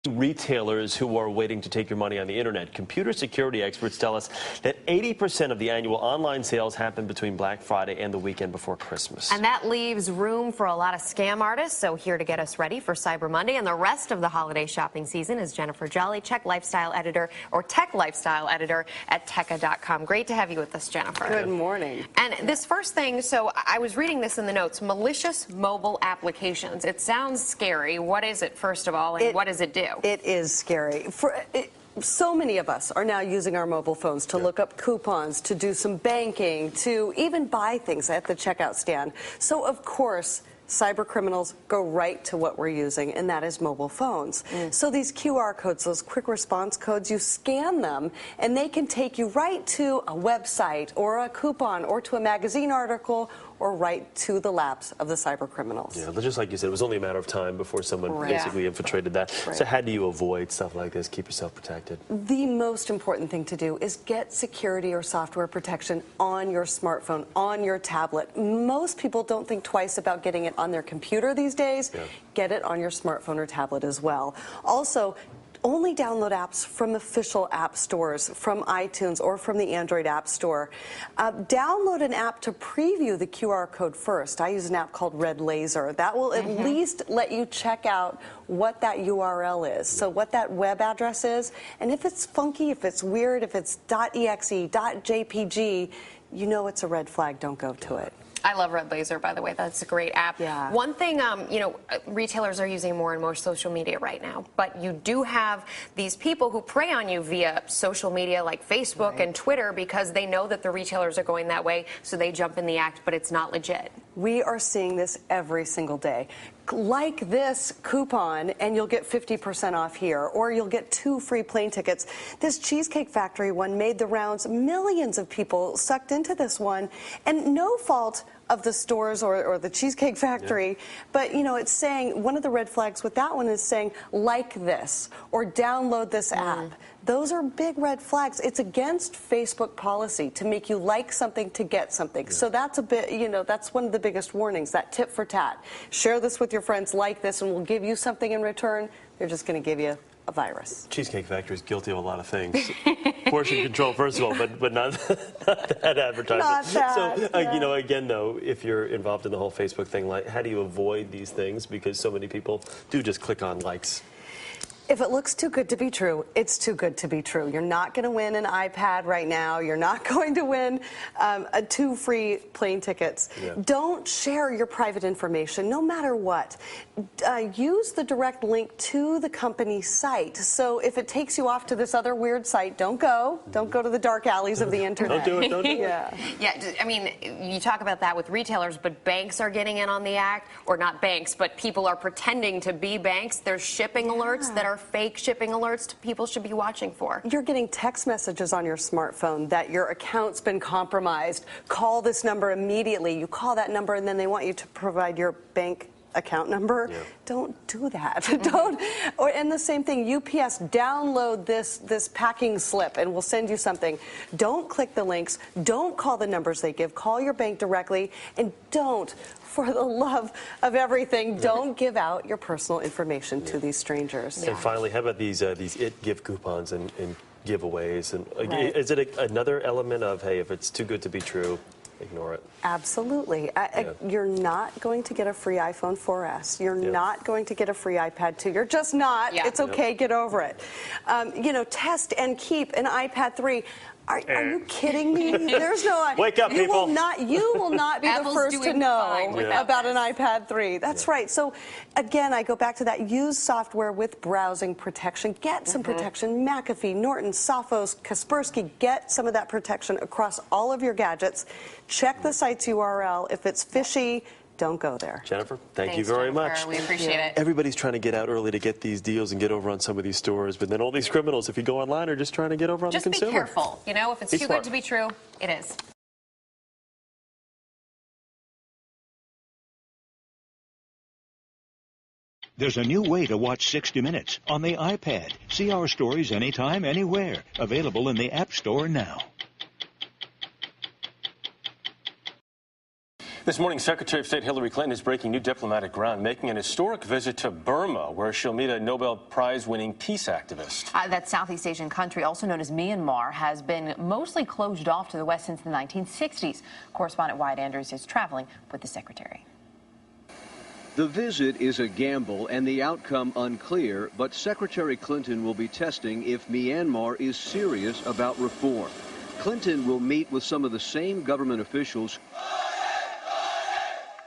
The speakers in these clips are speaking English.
Retailers who are waiting to take your money on the internet. Computer security experts tell us that 80% of the annual online sales happen between Black Friday and the weekend before Christmas. And that leaves room for a lot of scam artists. So here to get us ready for Cyber Monday and the rest of the holiday shopping season is Jennifer Jolly, Tech Lifestyle Editor at Tekka.com. Great to have you with us, Jennifer. Good morning. And this first thing, so I was reading this in the notes, malicious mobile applications. It sounds scary. What is it, first of all, and what does it do? It is scary. So many of us are now using our mobile phones to look up coupons, to do some banking, to even buy things at the checkout stand. So, of course, cyber criminals go right to what we're using, and that is mobile phones. So these QR codes, those quick response codes, you scan them, and they can take you right to a website or a coupon or to a magazine article or right to the laps of the cyber criminals. Yeah, just like you said, it was only a matter of time before someone basically infiltrated that. So how do you avoid stuff like this, keep yourself protected? The most important thing to do is get security or software protection on your smartphone, on your tablet. Most people don't think twice about getting it on their computer these days. Get it on your smartphone or tablet as well. Also, only download apps from official app stores, from iTunes or from the Android App Store. Download an app to preview the QR code first. I use an app called Red Laser. That will at least let you check out what that URL is, so what that web address is. And if it's funky, if it's weird, if it's .exe, .jpg, you know it's a red flag. Don't go to it. I love Red Laser, by the way. That's a great app. Yeah. One thing, retailers are using more and more social media right now, but you do have these people who prey on you via social media like Facebook and Twitter because they know that the retailers are going that way, so they jump in the act, but it's not legit. We are seeing this every single day. Like this coupon, and you'll get 50% off here, or you'll get 2 free plane tickets. This Cheesecake Factory one made the rounds. Millions of people sucked into this one, and no fault of the stores or the Cheesecake Factory, but it's saying, one of the red flags with that one is saying, like this, or download this app. Those are big red flags. It's against Facebook policy to make you like something to get something. So that's a bit, that's one of the biggest warnings, that tit for tat. Share this with your friends, like this, and we'll give you something in return. They're just going to give you a virus. Cheesecake Factory is guilty of a lot of things. Portion control, first of all, but not that advertising. Not that, So, again, though, if you're involved in the whole Facebook thing, like, how do you avoid these things? Because so many people do just click on likes. If it looks too good to be true, it's too good to be true. You're not going to win an iPad right now. You're not going to win 2 free plane tickets. Don't share your private information, no matter what. Use the direct link to the company site. So if it takes you off to this other weird site, don't go. Don't go to the dark alleys of the internet. Don't do it. Don't do it. Yeah, I mean, you talk about that with retailers, but banks are getting in on the act, or not banks, but people are pretending to be banks. There's shipping alerts that are fake shipping alerts people should be watching for. You're getting text messages on your smartphone that your account's been compromised. Call this number immediately. You call that number and then they want you to provide your bank account number. Don't do that. And the same thing, UPS, download this packing slip and we'll send you something. Don't click the links. Don't call the numbers they give. Call your bank directly, and don't, for the love of everything, don't give out your personal information to these strangers. And finally, how about these gift coupons and giveaways? And is it another element of, hey, if it's too good to be true, ignore it? Absolutely. You're not going to get a free iPhone 4S. You're not going to get a free iPad 2. You're just not. It's okay. Get over it. Test and keep an iPad 3. Are you kidding me? There's no. Wake up, people. You will not be the first to know about an iPad 3. That's right. So, again, I go back to that. Use software with browsing protection. Get some protection. McAfee, Norton, Sophos, Kaspersky. Get some of that protection across all of your gadgets. Check the site's URL. If it's fishy, don't go there. Jennifer, thank you very much. We appreciate it. Everybody's trying to get out early to get these deals and get over on some of these stores, but then all these criminals, if you go online, are just trying to get over on the consumer. Just be careful. If it's too good to be true, it is. There's a new way to watch 60 Minutes on the iPad. See our stories anytime, anywhere. Available in the App Store now. This morning, Secretary of State Hillary Clinton is breaking new diplomatic ground, making an historic visit to Burma, where she'll meet a Nobel Prize-winning peace activist. That Southeast Asian country, also known as Myanmar, has been mostly closed off to the West since the 1960s. Correspondent Wyatt Andrews is traveling with the secretary. The visit is a gamble and the outcome unclear, but Secretary Clinton will be testing if Myanmar is serious about reform. Clinton will meet with some of the same government officials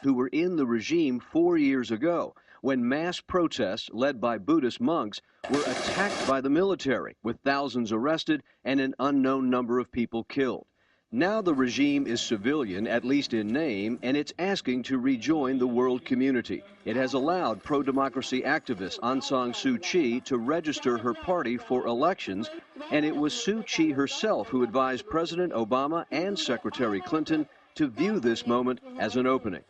who were in the regime 4 years ago, when mass protests led by Buddhist monks were attacked by the military, with thousands arrested and an unknown number of people killed. Now the regime is civilian, at least in name, and it's asking to rejoin the world community. It has allowed pro-democracy activist Aung San Suu Kyi to register her party for elections, and it was Suu Kyi herself who advised President Obama and Secretary Clinton to view this moment as an opening.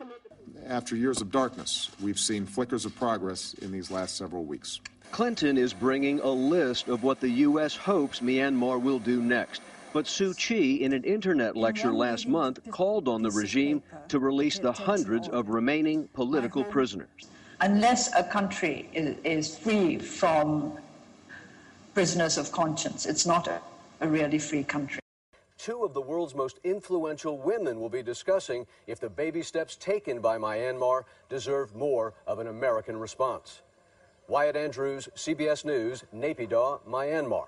After years of darkness, we've seen flickers of progress in these last several weeks. Clinton is bringing a list of what the U.S. hopes Myanmar will do next. But Suu Kyi, in an internet lecture last month, called on the regime to release the hundreds of remaining political prisoners. Unless a country is free from prisoners of conscience, it's not a really free country. Two of the world's most influential women will be discussing if the baby steps taken by Myanmar deserve more of an American response. Wyatt Andrews, CBS News, Naypyidaw, Myanmar.